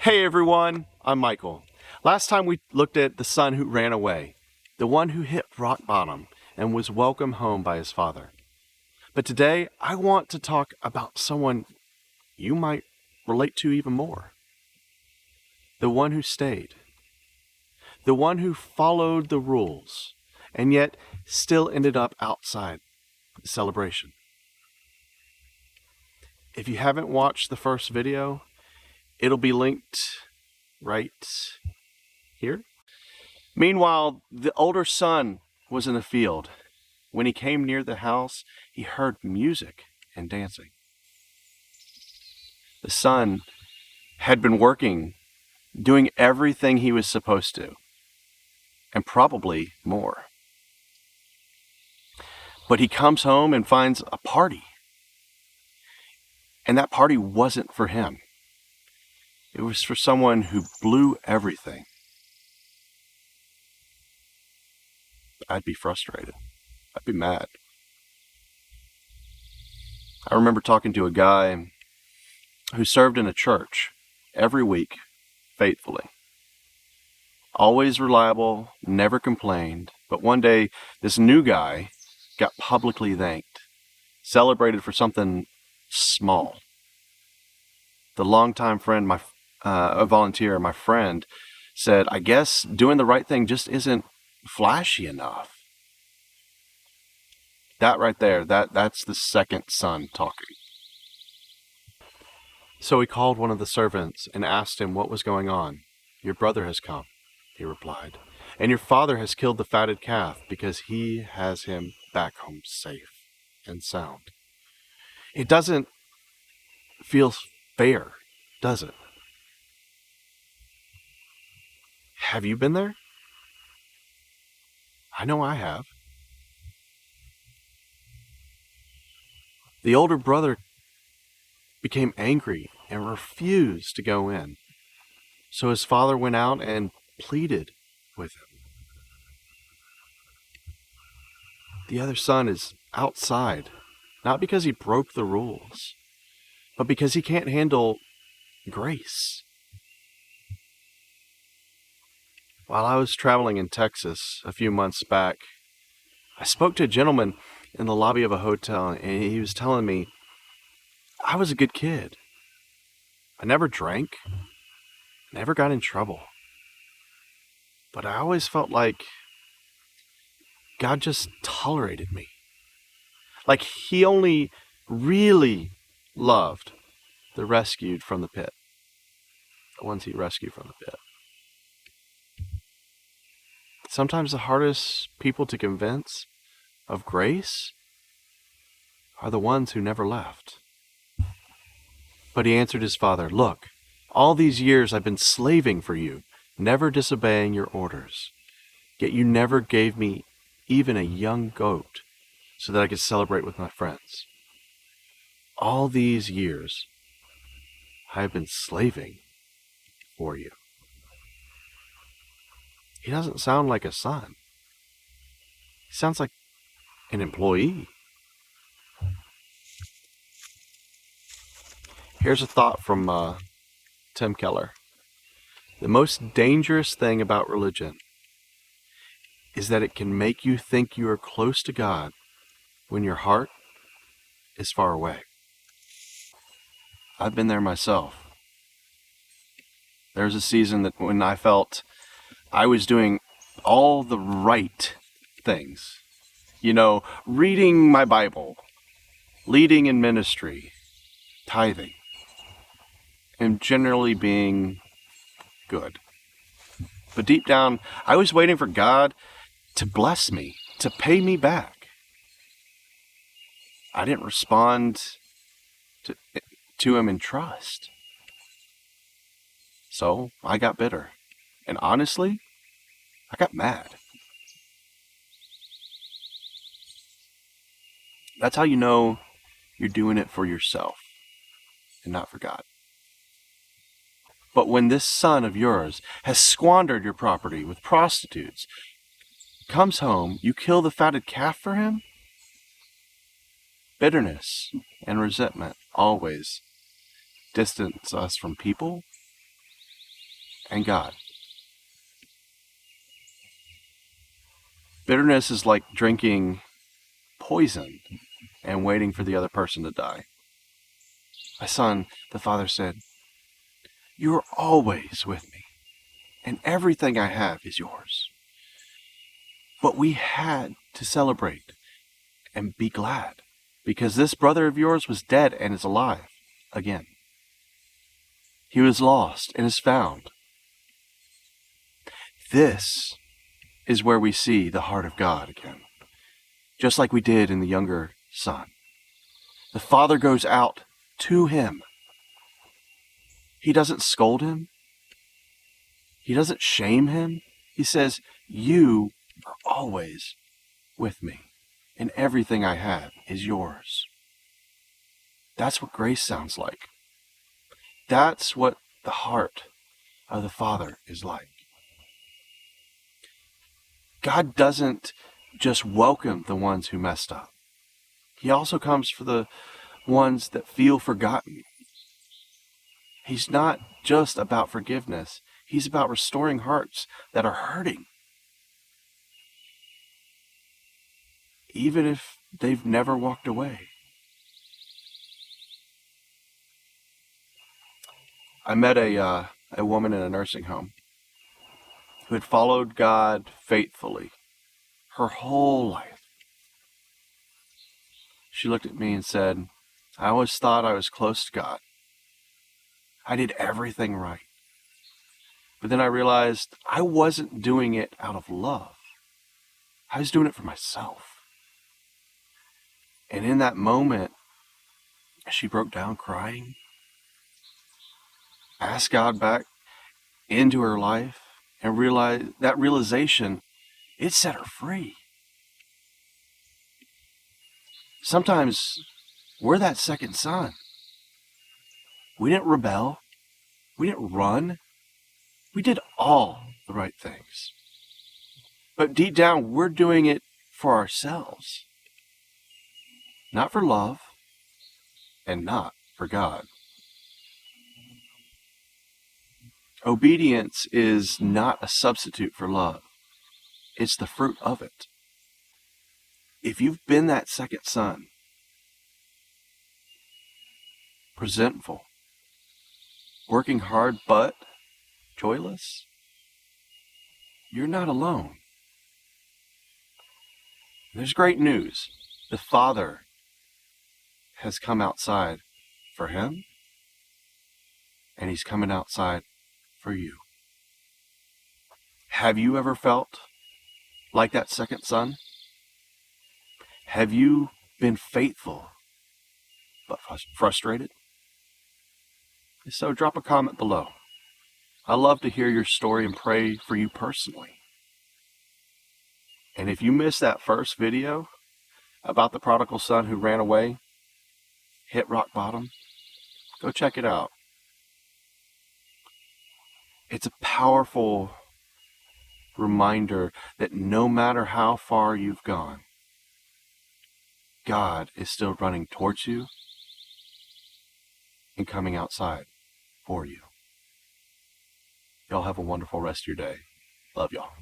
Hey everyone, I'm Michael. Last time we looked at the son who ran away, the one who hit rock bottom and was welcomed home by his father. But today I want to talk about someone you might relate to even more. The one who stayed. The one who followed the rules and yet still ended up outside the celebration. If you haven't watched the first video, it'll be linked right here. Meanwhile, the older son was in the field. When he came near the house, he heard music and dancing. The son had been working, doing everything he was supposed to, and probably more. But he comes home and finds a party. And that party wasn't for him. It was for someone who blew everything. I'd be frustrated. I'd be mad. I remember talking to a guy who served in a church every week, faithfully. Always reliable, never complained. But one day, this new guy got publicly thanked, celebrated for something small. The longtime friend, a volunteer, my friend, said, I guess doing the right thing just isn't flashy enough. That right there, that's the second son talking. So he called one of the servants and asked him what was going on. Your brother has come, he replied, and your father has killed the fatted calf because he has him back home safe and sound. It doesn't feel fair, does it? Have you been there? I know I have. The older brother became angry and refused to go in. So his father went out and pleaded with him. The other son is outside, not because he broke the rules, but because he can't handle grace. While I was traveling in Texas a few months back, I spoke to a gentleman in the lobby of a hotel, and he was telling me, I was a good kid. I never drank, never got in trouble. But I always felt like God just tolerated me. Like he only really loved the rescued from the pit. The ones he rescued from the pit. Sometimes the hardest people to convince of grace are the ones who never left. But he answered his father, look, all these years I've been slaving for you, never disobeying your orders. Yet you never gave me even a young goat so that I could celebrate with my friends. All these years I have been slaving for you. He doesn't sound like a son. He sounds like an employee. Here's a thought from Tim Keller. The most dangerous thing about religion is that it can make you think you are close to God when your heart is far away. I've been there myself. There was a season that when I felt I was doing all the right things. You know, reading my Bible, leading in ministry, tithing, and generally being good. But deep down, I was waiting for God to bless me, to pay me back. I didn't respond to him in trust. So I got bitter. And honestly, I got mad. That's how you know you're doing it for yourself and not for God. But when this son of yours has squandered your property with prostitutes, comes home, you kill the fatted calf for him? Bitterness and resentment always distance us from people and God. Bitterness is like drinking poison and waiting for the other person to die. My son, the father said, "You are always with me, and everything I have is yours." But we had to celebrate and be glad, because this brother of yours was dead and is alive again. He was lost and is found. This is where we see the heart of God again, just like we did in the younger son. The father goes out to him. He doesn't scold him. He doesn't shame him. He says, "You are always with me, and everything I have is yours." That's what grace sounds like. That's what the heart of the Father is like. God doesn't just welcome the ones who messed up. He also comes for the ones that feel forgotten. He's not just about forgiveness. He's about restoring hearts that are hurting, even if they've never walked away. I met a woman in a nursing home who had followed God faithfully her whole life. She looked at me and said, "I always thought I was close to God. I did everything right. But then I realized I wasn't doing it out of love. I was doing it for myself." And in that moment, she broke down crying, asked God back into her life, and realized that realization, it set her free. Sometimes we're that second son. We didn't rebel. We didn't run. We did all the right things. But deep down, we're doing it for ourselves. Not for love, and not for God. Obedience is not a substitute for love. It's the fruit of it. If you've been that second son, resentful, working hard but joyless, you're not alone. There's great news. The Father has come outside for him, and he's coming outside for you. Have you ever felt like that second son? Have you been faithful but frustrated? If so, drop a comment below. I love to hear your story and pray for you personally. And if you missed that first video about the prodigal son who ran away, hit rock bottom, go check it out. It's a powerful reminder that no matter how far you've gone, God is still running towards you and coming outside for you. Y'all have a wonderful rest of your day. Love y'all.